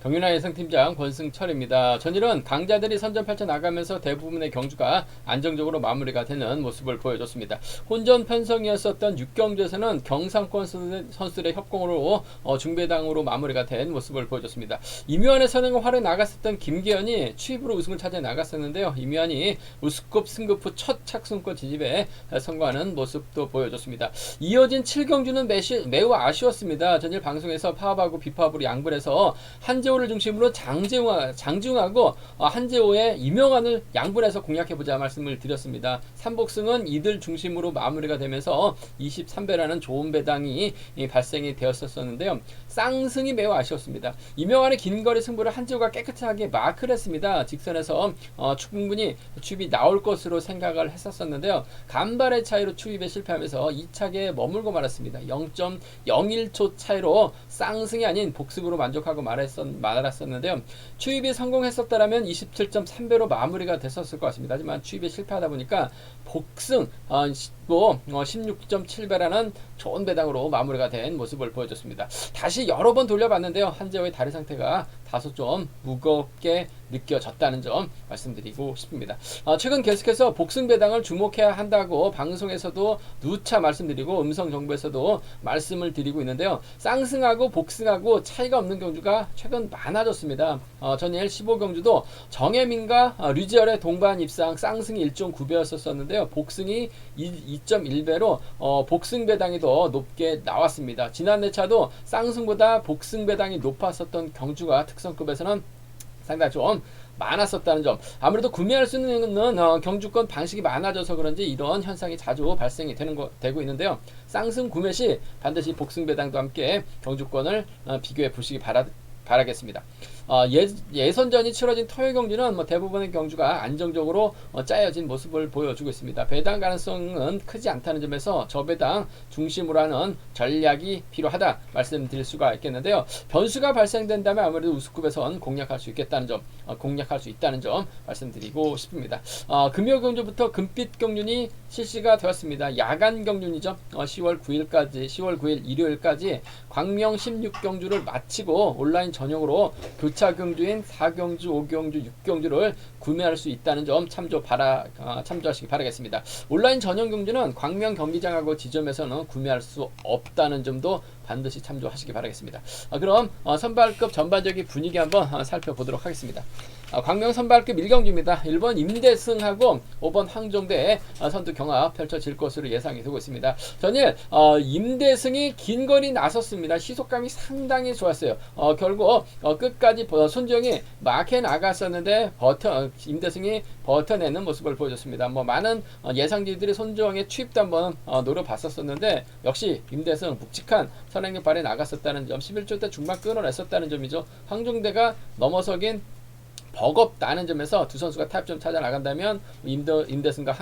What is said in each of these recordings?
정윤아 예상팀장 권승철입니다. 전일은 강자들이 선전 펼쳐나가면서 대부분의 경주가 안정적으로 마무리가 되는 모습을 보여줬습니다. 혼전 편성이었었던 6경주에서는 경상권 선수들의 협공으로 중배당으로 마무리가 된 모습을 보여줬습니다. 이묘한의 선행을 활에 나갔었던 김기현이 추입으로 우승을 차지해 나갔었는데요. 이묘한이 우스컵 승급 후 첫 착승권 진입에 성공하는 모습도 보여줬습니다. 이어진 7경주는 매우 아쉬웠습니다. 전일 방송에서 파업하고 비파업으로 양분해서 한재호를 중심으로 장지웅하고 한재호의 이명환을 양분해서 공략해보자 말씀을 드렸습니다. 3복승은 이들 중심으로 마무리가 되면서 23배라는 좋은 배당이 발생이 되었었는데요. 쌍승이 매우 아쉬웠습니다. 이명환의 긴거리 승부를 한재호가 깨끗하게 마크를 했습니다. 직선에서 충분히 추입이 나올 것으로 생각을 했었는데요. 간발의 차이로 추입에 실패하면서 2차계에 머물고 말았습니다. 0.01초 차이로 쌍승이 아닌 복승으로 만족하고 말았었는데요. 추입이 성공했었다면 27.3배로 마무리가 됐었을 것 같습니다. 하지만 추입에 실패하다 보니까 복승 16.7배라는 좋은 배당으로 마무리가 된 모습을 보여줬습니다. 다시 여러 번 돌려봤는데요. 한재호의 다리 상태가 다소 좀 무겁게 느껴졌다는 점 말씀드리고 싶습니다. 최근 계속해서 복승 배당을 주목해야 한다고 방송에서도 누차 말씀드리고 음성 정보에서도 말씀을 드리고 있는데요. 쌍승하고 복승하고 차이가 없는 경주가 최근 많아졌습니다. 전일 15경주도 정혜민과 류지열의 동반 입상 쌍승이 1.9배였었는데요. 복승이 2.1배로 복승 배당이 더 높게 나왔습니다. 지난 내차도 쌍승보다 복승 배당이 높았었던 경주가 특성급에서는 상당히 좀 많았었다는 점, 아무래도 구매할 수 있는 경주권 방식이 많아져서 그런지 이런 현상이 자주 발생이 되고 있는데요. 쌍승 구매 시 반드시 복승 배당도 함께 경주권을 비교해 보시기 바라겠습니다. 예선전이 치러진 토요일 경주는 대부분의 경주가 안정적으로 짜여진 모습을 보여주고 있습니다. 배당 가능성은 크지 않다는 점에서 저배당 중심으로 하는 전략이 필요하다 말씀드릴 수가 있겠는데요. 변수가 발생된다면 아무래도 우승급에선 공략할 수 있다는 점 말씀드리고 싶습니다. 금요 경주부터 금빛 경륜이 실시가 되었습니다. 야간 경륜이죠. 10월 9일 일요일까지 광명 16경주를 마치고 온라인 전용으로 교차 경주인 4경주, 5경주, 6경주를 구매할 수 있다는 점 참조하시기 바라겠습니다. 온라인 전용 경주는 광명 경기장하고 지점에서는 구매할 수 없다는 점도 반드시 참조하시기 바라겠습니다. 그럼 선발급 전반적인 분위기 한번 살펴보도록 하겠습니다. 광명 선발급 1경주입니다. 1번 임대승하고 5번 황종대의 선두 경합 펼쳐질 것으로 예상이 되고 있습니다. 전일 임대승이 긴 거리 나섰습니다. 시속감이 상당히 좋았어요. 결국 끝까지 손지영이 막해 나갔었는데 임대승이 버텨내는 모습을 보여줬습니다. 많은 예상지들이 손지영의 취입도 한번 노려봤었는데 역시 임대승 묵직한 선행력 발에 나갔었다는 점, 11조 때 중반 끊어냈었다는 점이죠. 황종대가 넘어서긴 버겁다는 점에서 두 선수가 타협점 찾아 나간다면 임대승과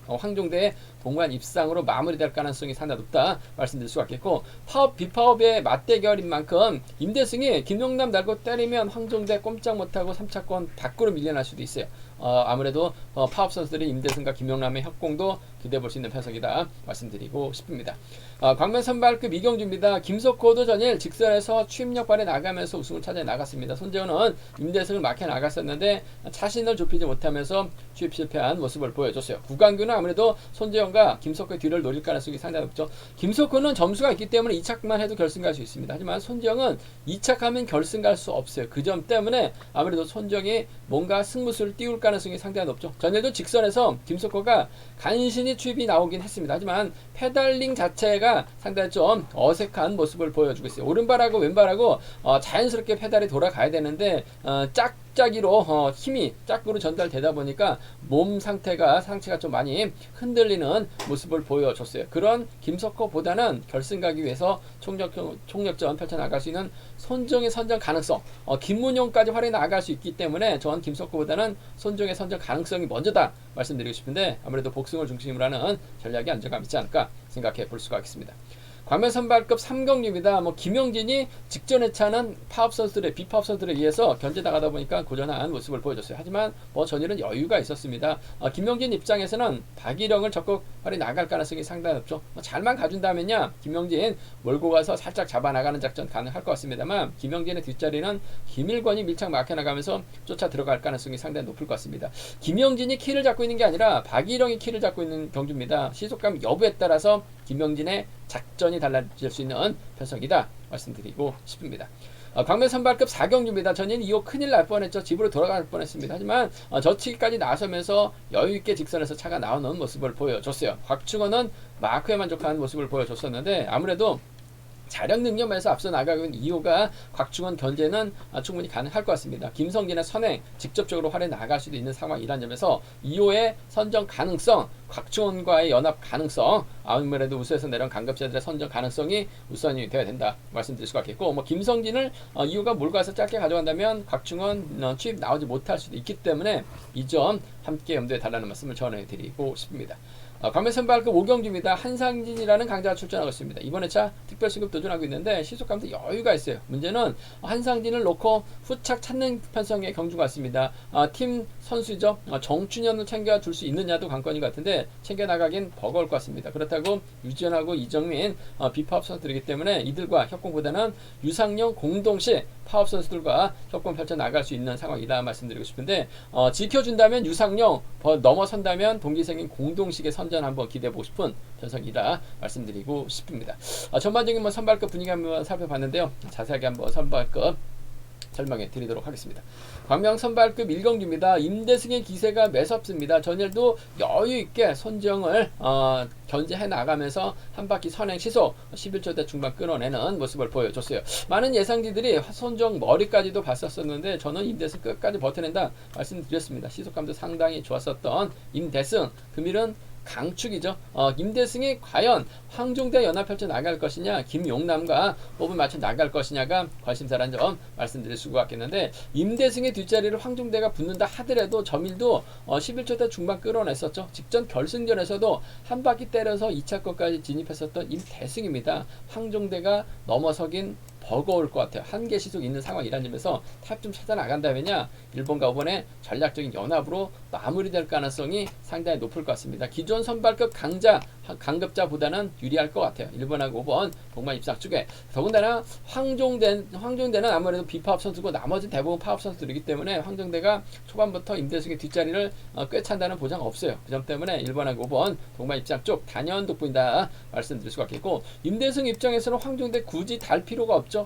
황종대의 동반 입상으로 마무리될 가능성이 상당히 높다 말씀드릴 수가 있겠고, 파업 비파업의 맞대결인 만큼 임대승이 김용남 날고 때리면 황종대 꼼짝 못하고 3차권 밖으로 밀려날 수도 있어요. 아무래도 파업 선수들이 임대승과 김용남의 협공도 기대해 볼 수 있는 편성이다 말씀드리고 싶습니다. 광명 선발급 2경주입니다. 김석호도 전일 직선에서 추임력 발에 나가면서 우승을 차지해 나갔습니다. 손재호는 임대승을 막혀 나갔었는데 자신을 좁히지 못하면서 추입 실패한 모습을 보여줬어요. 구강규는 아무래도 손재호가 김석호의 뒤를 노릴 가능성이 상당히 높죠. 김석호는 점수가 있기 때문에 2착만 해도 결승 갈 수 있습니다. 하지만 손재호는 2착하면 결승 갈 수 없어요. 그 점 때문에 아무래도 손재호이 뭔가 승부수를 띄울 가능성이 상당히 높죠. 전에도 직선에서 김석호가 간신히 추입이 나오긴 했습니다. 하지만 페달링 자체가 상당히 좀 어색한 모습을 보여주고 있어요. 오른발하고 왼발하고 자연스럽게 페달이 돌아가야 되는데 짝짝이로 힘이 짝으로 전달되다 보니까 몸 상체가 좀 많이 흔들리는 모습을 보여줬어요. 그런 김석호보다는 결승 가기 위해서 총력전 펼쳐나갈 수 있는 손정의 선정 가능성, 김문용까지 활용해 나갈 수 있기 때문에 전 김석호보다는 손정의 선정 가능성이 먼저다 말씀드리고 싶은데, 아무래도 복승을 중심으로 하는 전략이 안정감 있지 않을까 생각해 볼 수가 있습니다. 광명 선발급 3경기입니다. 뭐 김영진이 직전 회차는 파업 선수들의 비파업 선수들에 의해서 견제 나가다 보니까 고전한 모습을 보여줬어요. 하지만 뭐 전일은 여유가 있었습니다. 김영진 입장에서는 박일영을 적극 활이 나갈 가능성이 상당히 높죠. 잘만 가준다면요, 김영진 몰고 가서 살짝 잡아 나가는 작전 가능할 것 같습니다만, 김영진의 뒷자리는 김일권이 밀착 막혀 나가면서 쫓아 들어갈 가능성이 상당히 높을 것 같습니다. 김영진이 키를 잡고 있는 게 아니라 박일영이 키를 잡고 있는 경주입니다. 시속감 여부에 따라서 김영진의 작전이 달라질 수 있는 편성이다 말씀드리고 싶습니다. 광명 선발급 4경주입니다. 전인 2호 큰일 날 뻔했죠. 집으로 돌아갈 뻔했습니다. 하지만 저치기까지 나서면서 여유있게 직선에서 차가 나오는 모습을 보여줬어요. 곽충원은 마크에 만족하는 모습을 보여줬었는데, 아무래도 자력 능력에서 앞서 나가고 있는 2호가 곽충원 견제는 충분히 가능할 것 같습니다. 김성진의 선행 직접적으로 활에 나갈 수도 있는 상황이라는 점에서 2호의 선정 가능성, 곽충원과의 연합 가능성, 아무래도 우수에서 내려온 강급자들의 선정 가능성이 우선이 되어야 된다 말씀드릴 수가 있겠고, 뭐 김성진을 2호가 몰고 가서 짧게 가져간다면 곽충원 취입 나오지 못할 수도 있기 때문에 이 점 함께 염두에 달라는 말씀을 전해드리고 싶습니다. 광명 선발급 5경주입니다. 한상진이라는 강자가 출전하고 있습니다. 이번 회차 특별승급 도전하고 있는데 시속감도 여유가 있어요. 문제는 한상진을 놓고 후착 찾는 편성의 경주 같습니다. 팀 선수죠. 정춘현을 챙겨줄 수 있느냐도 관건인 것 같은데 챙겨나가긴 버거울 것 같습니다. 그렇다고 유지현하고 이정민 비파업 선수들이기 때문에 이들과 협공보다는 유상용 공동시 파업 선수들과 협공 펼쳐 나갈 수 있는 상황이다 말씀드리고 싶은데, 지켜준다면 유상용, 넘어선다면 동기생인 공동식의 선전 한번 기대해보고 싶은 편성이다 말씀드리고 싶습니다. 전반적인 선발급 분위기 한번 살펴봤는데요. 자세하게 한번 선발급 설명해 드리도록 하겠습니다. 광명 선발급 1경주입니다. 임대승의 기세가 매섭습니다. 전일도 여유있게 손정을 견제해 나가면서 한 바퀴 선행 시속 11초대 중반 끌어내는 모습을 보여줬어요. 많은 예상지들이 손정 머리까지도 봤었는데 저는 임대승 끝까지 버텨낸다 말씀드렸습니다. 시속감도 상당히 좋았었던 임대승, 금일은 강축이죠. 임대승이 과연 황종대 연합 펼쳐 나갈 것이냐, 김용남과 호흡을 맞춰 나갈 것이냐가 관심사라는 점 말씀드릴 수가 있겠는데, 임대승의 뒷자리를 황종대가 붙는다 하더라도 점일도 11초대 중반 끌어냈었죠. 직전 결승전에서도 한 바퀴 때려서 2차권까지 진입했었던 임대승입니다. 황종대가 넘어서긴 버거울 것 같아요. 한계 시속 있는 상황이라는 점에서 탑 좀 찾아 나간다면야 일본과 5번의 전략적인 연합으로 마무리될 가능성이 상당히 높을 것 같습니다. 기존 선발급 강급자보다는 유리할 것 같아요. 1번하고 5번 동반 입상 쪽에. 더군다나 황종대는 아무래도 비파업 선수고 나머지 대부분 파업 선수들이기 때문에 황종대가 초반부터 임대승의 뒷자리를 꽤 찬다는 보장 없어요. 그 점 때문에 1번하고 5번 동반 입상 쪽 단연 돋보인다 말씀드릴 수가 있겠고, 임대승 입장에서는 황종대 굳이 달 필요가 없죠.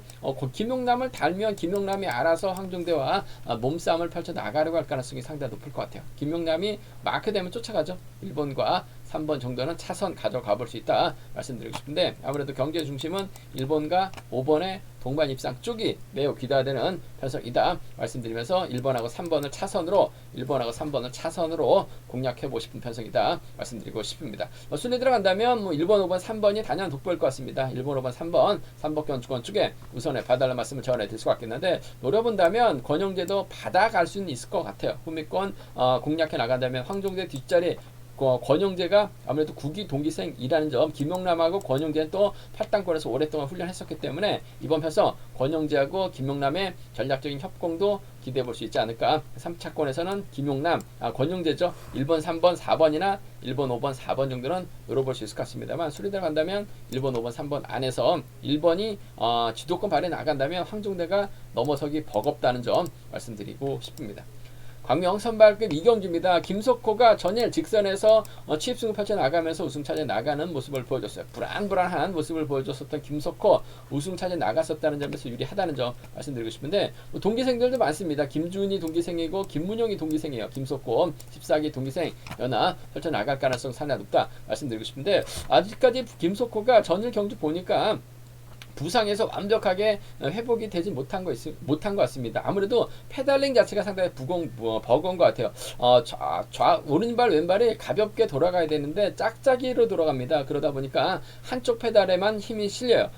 김용남을 달면 김용남이 알아서 황종대와 몸싸움을 펼쳐 나가려고 할 가능성이 상당히 높을 것 같아요. 김용남이 마크되면 쫓아가죠. 1번과 3번 정도는 차선 가져가 볼 수 있다 말씀드리고 싶은데, 아무래도 경제 중심은 1번과 5번의 동반 입상 쪽이 매우 기대되는 편성이다 말씀드리면서 1번하고 3번을 차선으로 1번하고 3번을 차선으로 공략해보고 싶은 편성이다 말씀드리고 싶습니다. 순위 들어간다면 1번, 5번, 3번이 단연 돋보일 것 같습니다. 1번, 5번, 3번 3번 주권 쪽에 우선에 봐달라는 말씀을 전해드릴 수가 있겠는데, 노려본다면 권영재도 받아갈 수는 있을 것 같아요. 후미권 공략해 나간다면 황종대 뒷자리 권영재가 아무래도 국기 동기생이라는 점, 김용남하고 권영재는 또 8단권에서 오랫동안 훈련했었기 때문에 이번 편성 권영재하고 김용남의 전략적인 협공도 기대해 볼 수 있지 않을까. 3차권에서는 김용남, 권영재죠. 1번, 3번, 4번이나 1번, 5번, 4번 정도는 열어볼 수 있을 것 같습니다만, 수리 들어간다면 1번, 5번, 3번 안에서 1번이 주도권 발휘 나간다면 황종대가 넘어서기 버겁다는 점 말씀드리고 싶습니다. 광명 선발급 2경주입니다. 김석호가 전일 직선에서 취입승을 펼쳐 나가면서 우승차지에 나가는 모습을 보여줬어요. 불안불안한 모습을 보여줬었던 김석호, 우승차지에 나갔었다는 점에서 유리하다는 점 말씀드리고 싶은데, 동기생들도 많습니다. 김준희 동기생이고 김문영이 동기생이에요. 김석호 14기 동기생 연합 펼쳐 나갈 가능성 상당히 높다 말씀드리고 싶은데, 아직까지 김석호가 전일 경주 보니까 부상에서 완벽하게 회복이 되지 못한 것 같습니다. 아무래도 페달링 자체가 상당히 버거운 것 같아요. 오른발 왼발이 가볍게 돌아가야 되는데 짝짝이로 돌아갑니다. 그러다 보니까 한쪽 페달에만 힘이 실려요.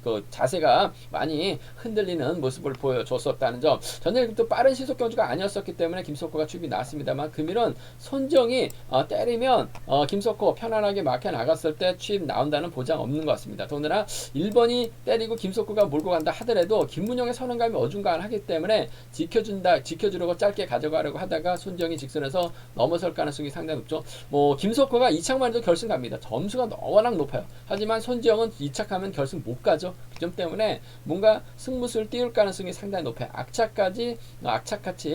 그 자세가 많이 흔들리는 모습을 보여줬었다는 점. 전에 또 빠른 시속 경주가 아니었었기 때문에 김석호가 추입이 나왔습니다만 금일은 손정이 때리면 김석호 편안하게 막혀 나갔을 때 추입 나온다는 보장 없는 것 같습니다. 더군다나 1번이 때리고 김석호가 몰고 간다 하더라도 김문영의 선언감이 어중간하기 때문에 지켜주려고 짧게 가져가려고 하다가 손정이 직선에서 넘어설 가능성이 상당히 높죠. 김석호가 2착만 해도 결승 갑니다. 점수가 워낙 높아요. 하지만 손정은 2착하면 결승 못 가죠. 그 점 때문에 뭔가 승부수를 띄울 가능성이 상당히 높아요. 악착같이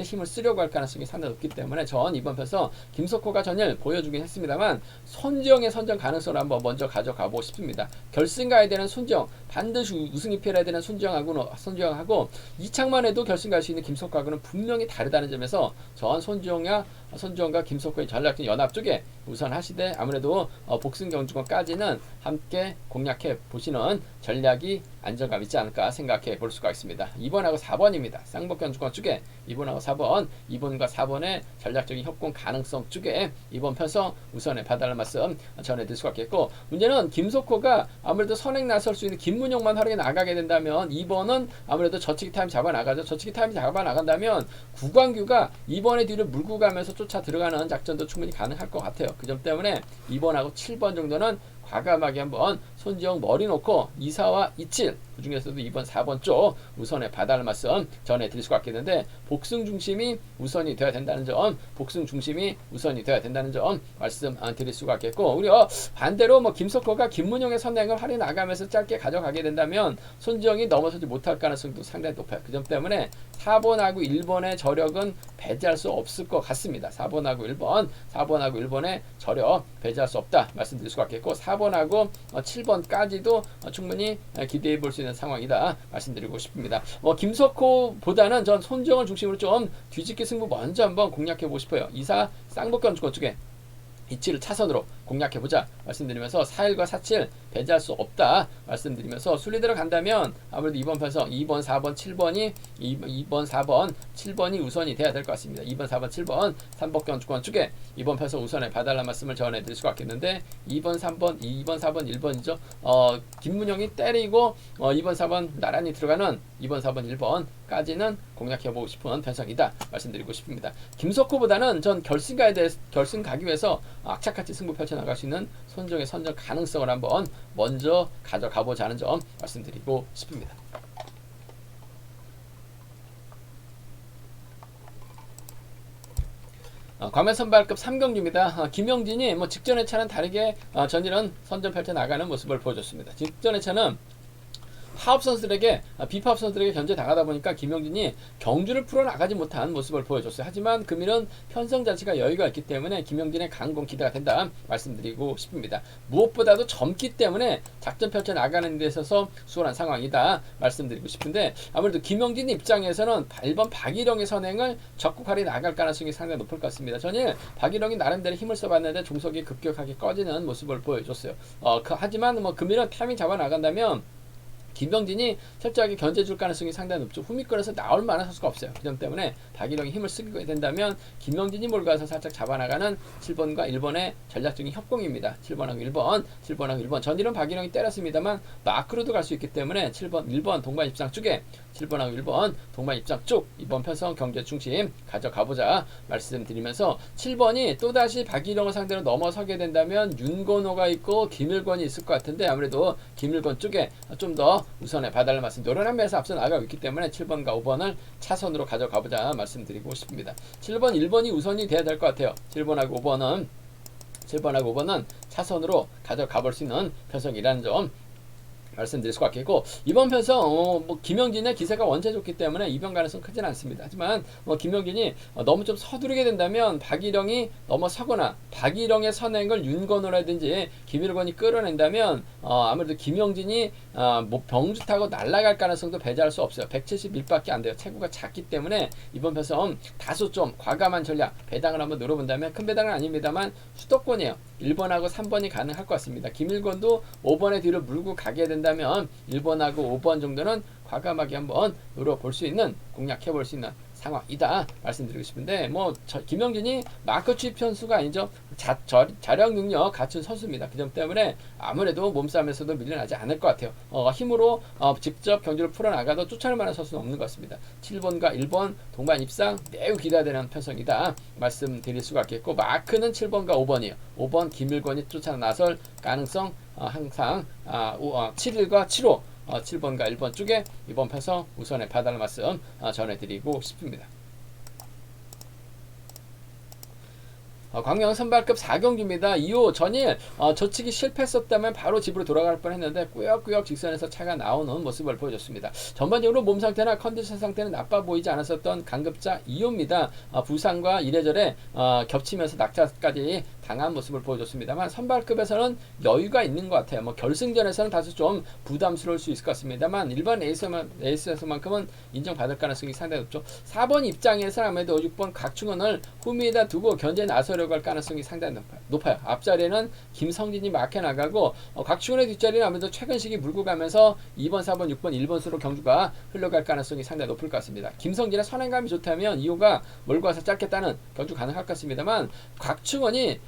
힘을 쓰려고 할 가능성이 상당히 높기 때문에 전 이번 편에서 김석호가 전일 보여주긴 했습니다만 손정의 선정 가능성을 한번 먼저 가져가고 싶습니다. 결승 가야 되는 손정, 반드시 우승이 필요해야 되는 손정하고 2착만 해도 결승 갈 수 있는 김석호하고는 분명히 다르다는 점에서 전 손정과 김석호의 전략적 연합 쪽에 우선 하시되 아무래도 복승 경주권까지는 함께 공략해 보시는 전략이 안정감 있지 않을까 생각해 볼 수가 있습니다. 2번하고 4번입니다. 쌍복 경주권 쪽에 2번하고 4번, 2번과 4번의 전략적인 협공 가능성 쪽에 이번 편서 우선에 봐달라는 말씀 전해드릴 수가 있겠고, 문제는 김석호가 아무래도 선행 나설 수 있는 김문영만 활용해 나가게 된다면 2번은 아무래도 저치기 타임 잡아 나가죠. 저치기 타임 잡아 나간다면 구광규가 2번의 뒤를 물고 가면서 쫓아 들어가는 작전도 충분히 가능할 것 같아요. 그 점 때문에 2번하고 7번 정도는 과감하게 한번 손지영 머리 놓고 2사와 27 그 중에서도 2번 4번 쪽 우선에 봐달라는 말씀 전해드릴 수가 있겠는데, 복승 중심이 우선이 되어야 된다는 점 말씀 드릴 수가 있겠고, 우리가 반대로 김석호가 김문영의 선행을 활용 나가면서 짧게 가져가게 된다면 손지영이 넘어서지 못할 가능성도 상당히 높아요. 그 점 때문에 4번하고 1번의 저력은 배제할 수 없을 것 같습니다. 4번하고 1번의 저력 배제할 수 없다 말씀드릴 수가 있겠고, 4번하고 7번까지도 충분히 기대해 볼 수 있는 상황이다 말씀드리고 싶습니다. 김석호보다는 전 손정을 중심으로 좀 뒤집기 승부 먼저 한번 공략해 보고 싶어요. 2사 쌍복권 주권 쪽에 27을 차선으로 공략해보자 말씀드리면서 4일과 47 배제할 수 없다 말씀드리면서 순리대로 간다면 아무래도 이번 편에서 2번, 4번, 7번이 2번, 4번, 7번이 우선이 돼야 될 것 같습니다. 2번, 4번, 7번 3복권 주권 쪽에 이번 편에서 우선에 봐달라는 말씀을 전해드릴 수가 있겠는데, 2번, 3번, 2번, 4번, 1번이죠. 김문영이 때리고 2번, 4번 나란히 들어가는 2번, 4번, 1번까지는 공략해보고 싶은 편성이다 말씀드리고 싶습니다. 김석호보다는 전 결승 가기 위해서 악착같이 승부 펼쳐나갈 수 있는 손정의 선정 가능성을 한번 먼저 가져가보자 하는 점 말씀드리고 싶습니다. 과면 선발급 3경주입니다. 김영진이 직전의 차는 다르게 전일은 선전 펼쳐 나가는 모습을 보여줬습니다. 직전의 차는 비파업 선수들에게 견제 당하다 보니까 김영진이 경주를 풀어나가지 못한 모습을 보여줬어요. 하지만 금일은 편성 자체가 여유가 있기 때문에 김영진의 강공 기대가 된다 말씀드리고 싶습니다. 무엇보다도 젊기 때문에 작전 펼쳐 나가는 데 있어서 수월한 상황이다 말씀드리고 싶은데, 아무래도 김영진 입장에서는 1번 박일영의 선행을 적극 할애 나갈 가능성이 상당히 높을 것 같습니다. 전에 박일영이 나름대로 힘을 써봤는데 종속이 급격하게 꺼지는 모습을 보여줬어요. 하지만 금일은 타이밍 잡아 나간다면 김병진이 철저하게 견제줄 가능성이 상당히 높죠. 후미권에서 나올 만한 선수가 없어요. 그 점 때문에 박일영이 힘을 쓰게 된다면 김병진이 몰고 가서 살짝 잡아나가는 7번과 1번의 전략적인 협공입니다. 7번하고 1번 전일은 박일영이 때렸습니다만 마크로도 갈 수 있기 때문에 7번, 1번 동반 입장 쪽에 7번하고 1번 동반 입장 쪽 이번 편성 경제 중심 가져가보자 말씀드리면서, 7번이 또다시 박일영을 상대로 넘어서게 된다면 윤건호가 있고 김일권이 있을 것 같은데, 아무래도 김일권 쪽에 좀 더 우선에 봐달라는 말씀, 노련한 면에서 앞서 나가고 있기 때문에 7번과 5번을 차선으로 가져가보자 말씀드리고 싶습니다. 7번, 1번이 우선이 돼야 될 것 같아요. 7번하고 5번은 차선으로 가져가볼 수 있는 편성이라는 점 말씀드릴 수가 있겠고, 이번 편성 김영진의 기세가 원체 좋기 때문에 이변 가능성 크진 않습니다. 하지만 김영진이 너무 좀 서두르게 된다면 박일영이 넘어서거나 박일영의 선행을 윤건호라든지 김일권이 끌어낸다면 아무래도 김영진이 병주 타고 날아갈 가능성도 배제할 수 없어요. 171밖에 안 돼요. 체구가 작기 때문에 이번 편성 다소 좀 과감한 전략 배당을 한번 노려본다면, 큰 배당은 아닙니다만 수도권이에요. 1번하고 3번이 가능할 것 같습니다. 김일권도 5번의 뒤를 물고 가게 된다면 1번하고 5번 정도는 과감하게 한번 노려볼 수 있는, 공략해볼 수 있는 상황이다 말씀드리고 싶은데, 뭐 김영진이 마크 취입 선수가 아니죠. 자력 능력 갖춘 선수입니다. 그 점 때문에 아무래도 몸싸움에서도 밀려나지 않을 것 같아요. 힘으로 직접 경기를 풀어나가도 쫓아낼 만한 선수는 없는 것 같습니다. 7번과 1번 동반 입상 매우 기대되는 편성이다 말씀드릴 수가 있겠고, 마크는 7번과 5번이에요. 5번 김일권이 쫓아 나설 가능성 항상 7일과 7호 7번과 1번 쪽에 이번 편성 우선에 봐달라는 말씀 전해드리고 싶습니다. 광명 선발급 4경기입니다. 2호 전일 저치기 실패했었다면 바로 집으로 돌아갈 뻔했는데 꾸역꾸역 직선에서 차가 나오는 모습을 보여줬습니다. 전반적으로 몸 상태나 컨디션 상태는 나빠 보이지 않았었던 강급자 2호입니다. 부상과 이래저래 겹치면서 낙차까지 당한 모습을 보여줬습니다만, 선발급에서는 여유가 있는 것 같아요. 뭐 결승전에서는 다소 좀 부담스러울 수 있을 것 같습니다만, 일반 에이스에서만큼은 인정받을 가능성이 상당히 높죠. 4번 입장에서 아무래도 6번 각충원을 후미에다 두고 견제에 나서려고 할 가능성이 상당히 높아요. 앞자리에는 김성진이 막혀나가고, 각충원의 뒷자리는 아무래도 최근식이 물고 가면서 2번, 4번, 6번, 1번수로 경주가 흘러갈 가능성이 상당히 높을 것 같습니다. 김성진의 선행감이 좋다면 2호가 몰고 와서 짧겠다는 경주 가능할 것 같습니다만, 각충원이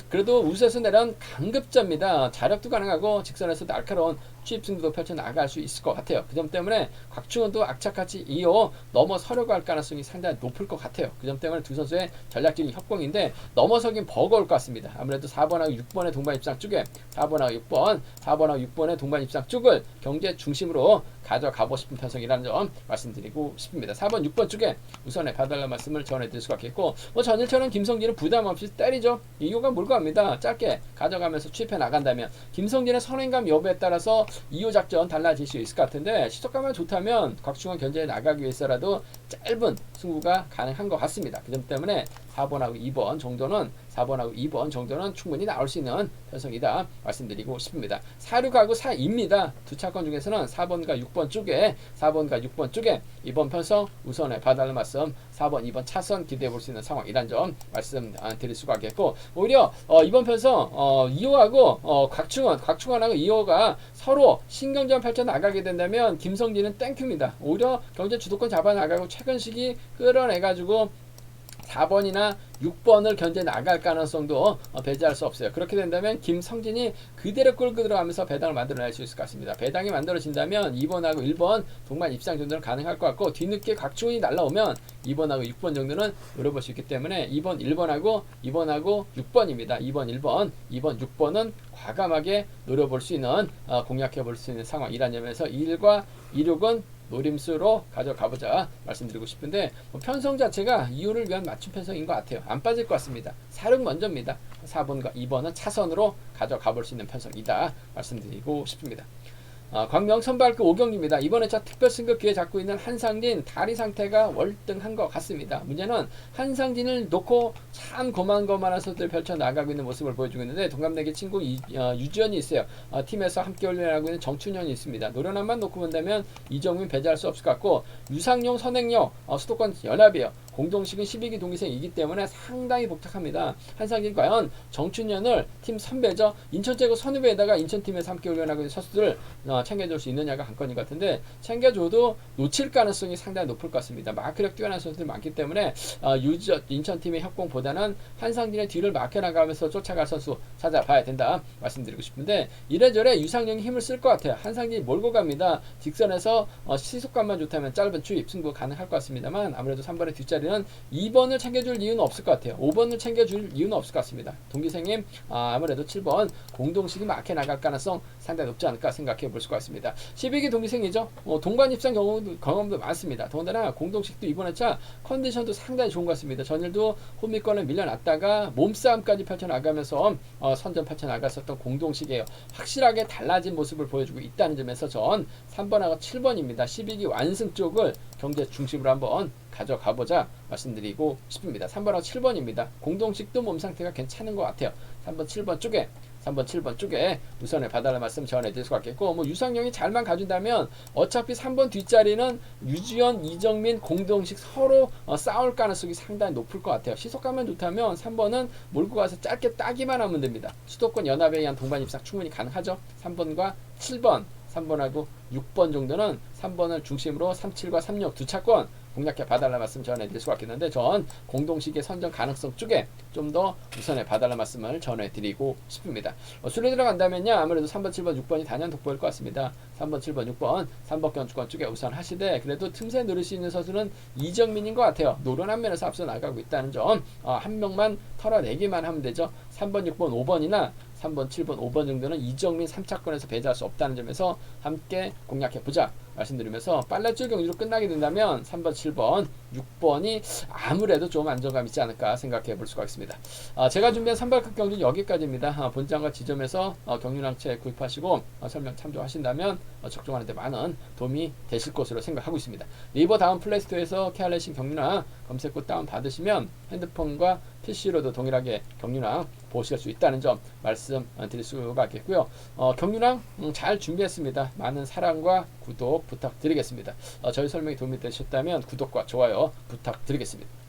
그래도 우수에서 내려온 강급자입니다. 자력도 가능하고 직선에서 날카로운 취입승부도 펼쳐나갈 수 있을 것 같아요. 그 점 때문에 곽충원도 악착같이 2호 넘어서려고 할 가능성이 상당히 높을 것 같아요. 그 점 때문에 두 선수의 전략적인 협공인데, 넘어서긴 버거울 것 같습니다. 아무래도 4번하고 6번의 동반 입상 쪽에 4번하고 6번의 동반 입상 쪽을 경제 중심으로 가져가고 싶은 편성이라는 점 말씀드리고 싶습니다. 4번, 6번 쪽에 우선에 봐달라는 말씀을 전해드릴 수가 있겠고, 전일처럼 김성진은 부담 없이 때리죠. 2호가 몰고 갑니다. 짧게 가져가면서 취입해 나간다면 김성진의 선행감 여부에 따라서 2호 작전 달라질 수 있을 것 같은데, 시속감이 좋다면 곽충원 견제에 나가기 위해서라도 짧은 승부가 가능한 것 같습니다. 그 점 때문에 4번하고 2번 정도는 충분히 나올 수 있는 편성이다 말씀드리고 싶습니다. 4륙하고 4입니다. 두 차권 중에서는 4번과 6번 쪽에 이번 편성 우선에 봐달라는 말씀, 4번, 2번 차선 기대해 볼 수 있는 상황이란 점 말씀드릴 수가 있겠고, 오히려 이번 편성 2호하고 곽충원하고 2호가 서로 신경전 펼쳐 나가게 된다면 김성진은 땡큐입니다. 오히려 경제 주도권 잡아 나가고 최근식이 끌어내가지고 4번이나 6번을 견제 나갈 가능성도 배제할 수 없어요. 그렇게 된다면 김성진이 그대로 끌고 들어가면서 배당을 만들어낼 수 있을 것 같습니다. 배당이 만들어진다면 2번하고 1번 동반 입상 정도는 가능할 것 같고, 뒤늦게 각충원이 날라오면 2번하고 6번 정도는 노려볼 수 있기 때문에 2번, 1번하고 6번입니다. 2번, 1번, 2번, 6번은 과감하게 노려볼 수 있는, 공략해볼 수 있는 상황이라는 점에서 1과 26은 노림수로 가져가보자 말씀드리고 싶은데, 편성 자체가 2호를 위한 맞춤 편성인 것 같아요. 안 빠질 것 같습니다. 4륙 먼저입니다. 4번과 2번은 차선으로 가져가볼 수 있는 편성이다 말씀드리고 싶습니다. 광명 선발급 5경기입니다. 이번 회차 특별 승급 기회 잡고 있는 한상진, 다리 상태가 월등한 것 같습니다. 문제는 한상진을 놓고 참 거만한 선수들 펼쳐나가고 있는 모습을 보여주고 있는데, 동갑내기 친구 유지현이 있어요. 팀에서 함께 훈련하고 있는 정춘현이 있습니다. 노련함만 놓고 본다면 이정민 배제할 수 없을 것 같고, 유상용, 선행용 수도권 연합이에요. 공동식은 12기 동기생이기 때문에 상당히 복잡합니다. 한상진 과연 정춘현을 팀 선배죠. 인천제고 선후배에다가 인천팀에서 함께 훈련하고 있는 선수들을 챙겨줄 수 있느냐가 관건인 것 같은데, 챙겨줘도 놓칠 가능성이 상당히 높을 것 같습니다. 마크력 뛰어난 선수들이 많기 때문에 인천팀의 협공보다는 한상진의 뒤를 막혀나가면서 쫓아갈 선수 찾아봐야 된다 말씀드리고 싶은데, 이래저래 유상용이 힘을 쓸 것 같아요. 한상진이 몰고 갑니다. 직선에서 시속감만 좋다면 짧은 추입 승부 가능할 것 같습니다만, 아무래도 3번의 뒷자리는 2번을 챙겨줄 이유는 없을 것 같아요. 5번을 챙겨줄 이유는 없을 것 같습니다. 동기생님 아무래도 7번 공동식이 막혀나갈 가능성 상당히 높지 않을까 생각해 볼 수가 있습니다. 12기 동기생이죠. 동반 입상 경험도 많습니다. 더군다나 공동식도 이번 회차 컨디션도 상당히 좋은 것 같습니다. 전일도 홈미권을 밀려났다가 몸싸움까지 펼쳐나가면서 선전 펼쳐나갔었던 공동식이에요. 확실하게 달라진 모습을 보여주고 있다는 점에서 전 3번하고 7번입니다. 12기 완승 쪽을 경제 중심으로 한번 가져가보자 말씀드리고 싶습니다. 3번하고 7번입니다. 공동식도 몸 상태가 괜찮은 것 같아요. 3번, 7번 쪽에 3번, 7번 쪽에 우선에 봐달라는 말씀 전해드릴 수가 있겠고, 뭐 유상영이 잘만 가준다면 어차피 3번 뒷자리는 유지현, 이정민, 공동식 서로 싸울 가능성이 상당히 높을 것 같아요. 시속감만 좋다면 3번은 몰고 가서 짧게 따기만 하면 됩니다. 수도권 연합에 의한 동반 입상 충분히 가능하죠. 3번과 7번, 3번하고 6번 정도는 3번을 중심으로 37과 36 두 차권 공략해 봐달라는 말씀 전해드릴 수가 있겠는데, 전 공동식의 선정 가능성 쪽에 좀 더 우선에 봐달라는 말씀을 전해드리고 싶습니다. 순위 들어간다면요, 아무래도 3번, 7번, 6번이 단연 돋보일 것 같습니다. 3번, 7번, 6번 3번 견주권 쪽에 우선 하시되, 그래도 틈새 누릴 수 있는 선수는 이정민인 것 같아요. 노련한 면에서 앞서 나가고 있다는 점, 한 명만 털어내기만 하면 되죠. 3번, 6번, 5번이나 3번, 7번, 5번 정도는 이정민 3차권에서 배제할 수 없다는 점에서 함께 공략해보자 말씀드리면서, 빨래줄 경주로 끝나게 된다면 3번, 7번, 6번이 아무래도 좀 안정감 있지 않을까 생각해 볼 수가 있습니다. 제가 준비한 선발급 경주 여기까지입니다. 본장과 지점에서 경륜항체 구입하시고 설명 참조하신다면 적중하는 데 많은 도움이 되실 것으로 생각하고 있습니다. 네이버 다운 플레이스토어에서 케알레신 경륜항 검색 후 다운 받으시면 핸드폰과 PC로도 동일하게 경륜항 보실 수 있다는 점 말씀 드릴 수가 있겠고요. 경륜항 잘 준비했습니다. 많은 사랑과 구독 부탁드리겠습니다. 저희 설명이 도움이 되셨다면 구독과 좋아요 부탁드리겠습니다.